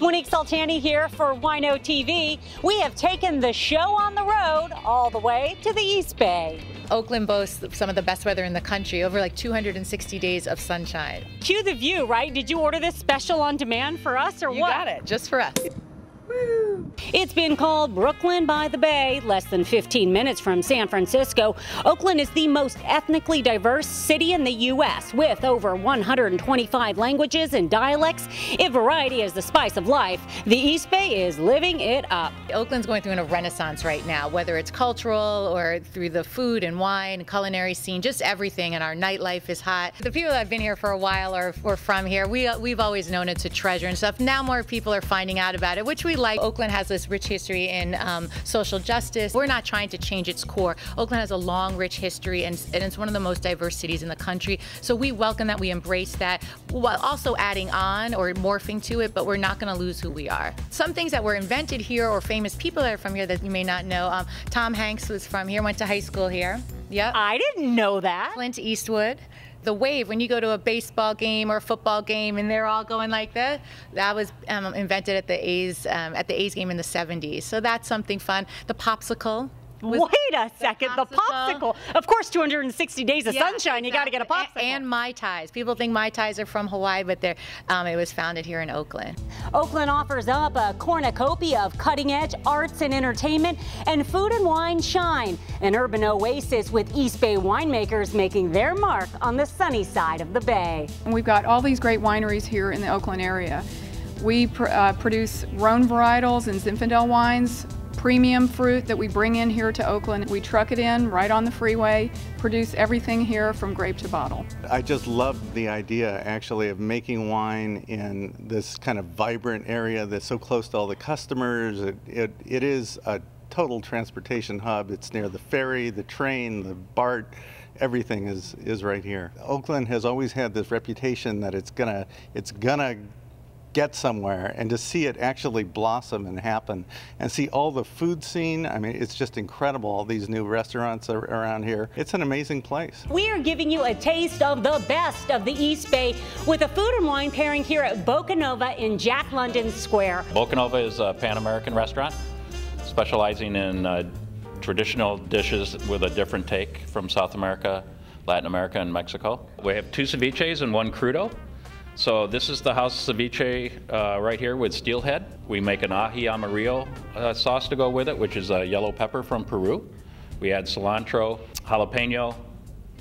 Monique Saltani here for Wino TV. We have taken the show on the road all the way to the East Bay. Oakland boasts some of the best weather in the country, over like 260 days of sunshine. Cue the view, right? Did you order this special on demand for us or what? You got it, just for us. Woo. It's been called Brooklyn by the Bay, less than 15 minutes from San Francisco. Oakland is the most ethnically diverse city in the U.S. with over 125 languages and dialects. If variety is the spice of life, the East Bay is living it up. Oakland's going through a renaissance right now, whether it's cultural or through the food and wine, culinary scene, just everything, and our nightlife is hot. The people that have been here for a while or from here, we've always known it's a treasure and stuff. Now more people are finding out about it, which we like. Oakland has this rich history in social justice. We're not trying to change its core. Oakland has a long, rich history, and it's one of the most diverse cities in the country. So we welcome that, we embrace that, while also adding on or morphing to it, but we're not going to lose who we are. Some things that were invented here, or famous people that are from here that you may not know. Tom Hanks was from here, went to high school here. Yep. I didn't know that. Clint Eastwood. The wave, when you go to a baseball game or a football game and they're all going like that, that was invented at the A's game in the 70s. So that's something fun. The popsicle. Wait a second, the popsicle. Of course, 260 days of sunshine, you got to get a popsicle. And Mai Tais. People think Mai Tais are from Hawaii, but it was founded here in Oakland. Oakland offers up a cornucopia of cutting-edge arts and entertainment, and food and wine shine. An urban oasis with East Bay winemakers making their mark on the sunny side of the bay. And we've got all these great wineries here in the Oakland area. We produce Rhone varietals and Zinfandel wines, premium fruit that we bring in here to Oakland. We truck it in right on the freeway, produce everything here from grape to bottle. I just love the idea actually of making wine in this kind of vibrant area that's so close to all the customers. It is a total transportation hub. It's near the ferry, the train, the BART. Everything is right here. Oakland has always had this reputation that it's gonna get somewhere, and to see it actually blossom and happen, and see all the food scene. I mean, it's just incredible, all these new restaurants around here. It's an amazing place. We are giving you a taste of the best of the East Bay with a food and wine pairing here at Boca Nova in Jack London Square. Boca Nova is a Pan-American restaurant specializing in traditional dishes with a different take from South America, Latin America, and Mexico. We have 2 ceviches and 1 crudo. So this is the house ceviche right here with steelhead. We make an ají amarillo sauce to go with it, which is a yellow pepper from Peru. We add cilantro, jalapeno,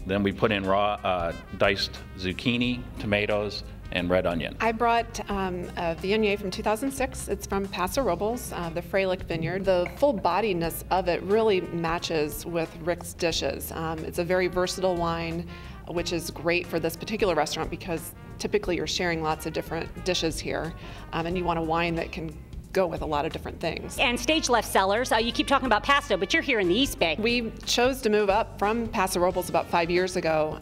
then we put in raw diced zucchini, tomatoes, and red onion. I brought a Viognier from 2006. It's from Paso Robles, the Freilich Vineyard. The full bodiness of it really matches with Rick's dishes. It's a very versatile wine, which is great for this particular restaurant because typically you're sharing lots of different dishes here, and you want a wine that can go with a lot of different things. And stage left cellars, you keep talking about Paso, but you're here in the East Bay. We chose to move up from Paso Robles about 5 years ago.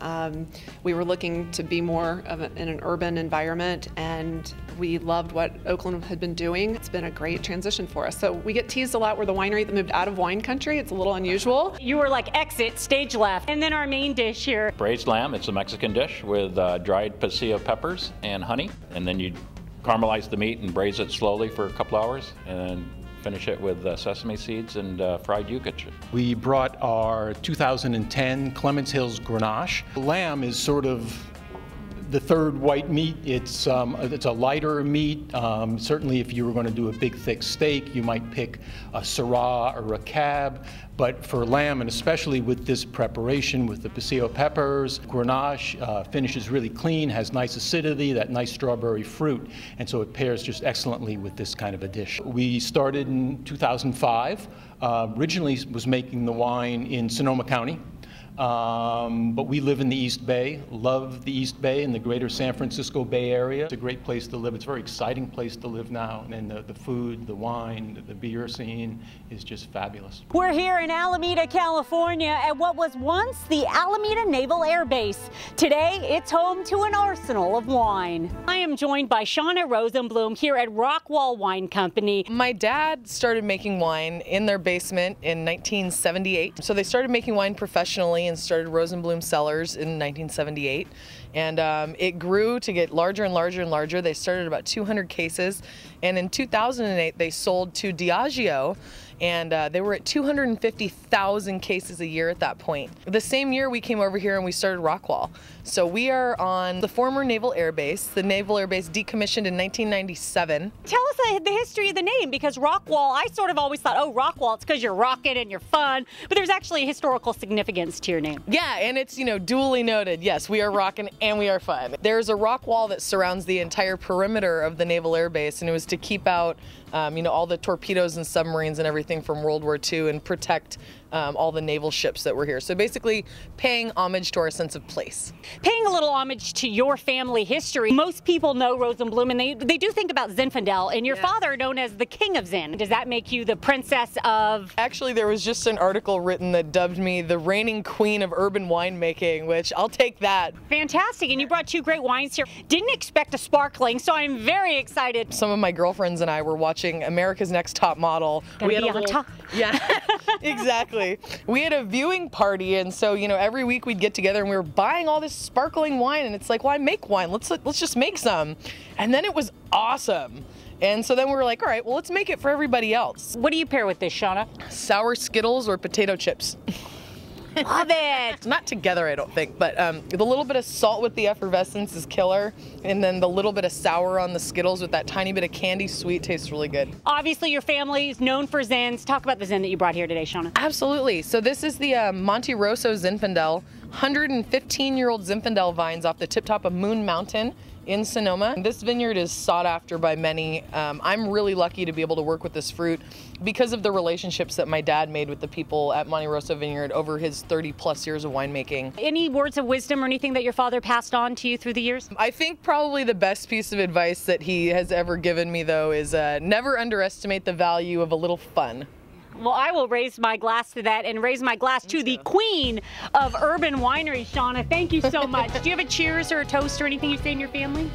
We were looking to be more in an urban environment, and we loved what Oakland had been doing. It's been a great transition for us. So we get teased a lot, we're the winery that moved out of wine country. It's a little unusual. You were like exit, stage left. And then our main dish here. Braised lamb, it's a Mexican dish with dried pasilla peppers and honey, and then you caramelize the meat and braise it slowly for a couple hours, and finish it with sesame seeds and fried yuca. We brought our 2010 Clements Hills Grenache. Lamb is sort of the third white meat. It's a lighter meat. Certainly if you were going to do a big thick steak, you might pick a Syrah or a Cab. But for lamb, and especially with this preparation with the pasilla peppers, Grenache finishes really clean, has nice acidity, that nice strawberry fruit, and so it pairs just excellently with this kind of a dish. We started in 2005. Originally was making the wine in Sonoma County. But we live in the East Bay, love the East Bay and the greater San Francisco Bay Area. It's a great place to live. It's a very exciting place to live now. And the food, the wine, the beer scene is just fabulous. We're here in Alameda, California at what was once the Alameda Naval Air Base. Today, it's home to an arsenal of wine. I am joined by Shauna Rosenblum here at Rockwall Wine Company. My dad started making wine in their basement in 1978. So they started making wine professionally and started Rosenblum Cellars in 1978. And it grew to get larger and larger and larger. They started at about 200 cases, and in 2008 they sold to Diageo, and they were at 250,000 cases a year at that point. The same year we came over here and we started Rockwall. So we are on the former Naval Air Base. The Naval Air Base decommissioned in 1997. Tell us the history of the name, because Rockwall, I sort of always thought, oh, Rockwall, it's because you're rocking and you're fun, but there's actually a historical significance to your name. Yeah, and it's, you know, duly noted. Yes, we are rocking and we are fun. There's a rock wall that surrounds the entire perimeter of the Naval Air Base, and it was to keep out you know, all the torpedoes and submarines and everything from World War II and protect all the naval ships that were here. So basically paying homage to our sense of place. Paying a little homage to your family history. Most people know Rosenblum, and they do think about Zinfandel, and your father known as the King of Zin. Does that make you the princess of... Actually, there was just an article written that dubbed me the reigning queen of urban winemaking, which I'll take that. Fantastic, and you brought 2 great wines here. Didn't expect a sparkling, so I'm very excited. Some of my girlfriends and I were watching America's Next Top Model. We had on top. Yeah, exactly. We had a viewing party, and so, you know, every week we'd get together and we were buying all this sparkling wine, and it's like, well, I make wine, let's just make some. And then it was awesome. And so then we were like, all right, well, let's make it for everybody else. What do you pair with this, Shauna? Sour Skittles or potato chips. Love it. Not together, I don't think, but the little bit of salt with the effervescence is killer, and then the little bit of sour on the Skittles with that tiny bit of candy sweet tastes really good. Obviously, your family is known for Zins. Talk about the Zin that you brought here today, Shauna. Absolutely. So this is the Monte Rosso Zinfandel, 115-year-old Zinfandel vines off the tip top of Moon Mountain in Sonoma. This vineyard is sought after by many. I'm really lucky to be able to work with this fruit because of the relationships that my dad made with the people at Monte Rosso Vineyard over his 30+ years of winemaking. Any words of wisdom or anything that your father passed on to you through the years? I think probably the best piece of advice that he has ever given me, though, is never underestimate the value of a little fun. Well, I will raise my glass to that and raise my glass to the queen of urban winery, Shauna. Thank you so much. Do you have a cheers or a toast or anything you say in your family?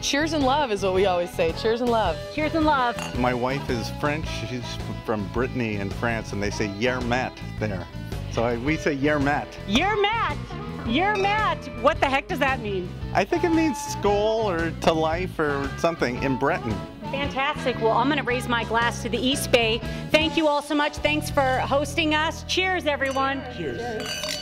Cheers and love is what we always say. Cheers and love. Cheers and love. My wife is French. She's from Brittany in France, and they say Yermat there. So we say Yermat. Yermat. Yermat. What the heck does that mean? I think it means skål or to life or something in Breton. Fantastic. Well, I'm going to raise my glass to the East Bay. Thank you all so much. Thanks for hosting us. Cheers, everyone. Cheers.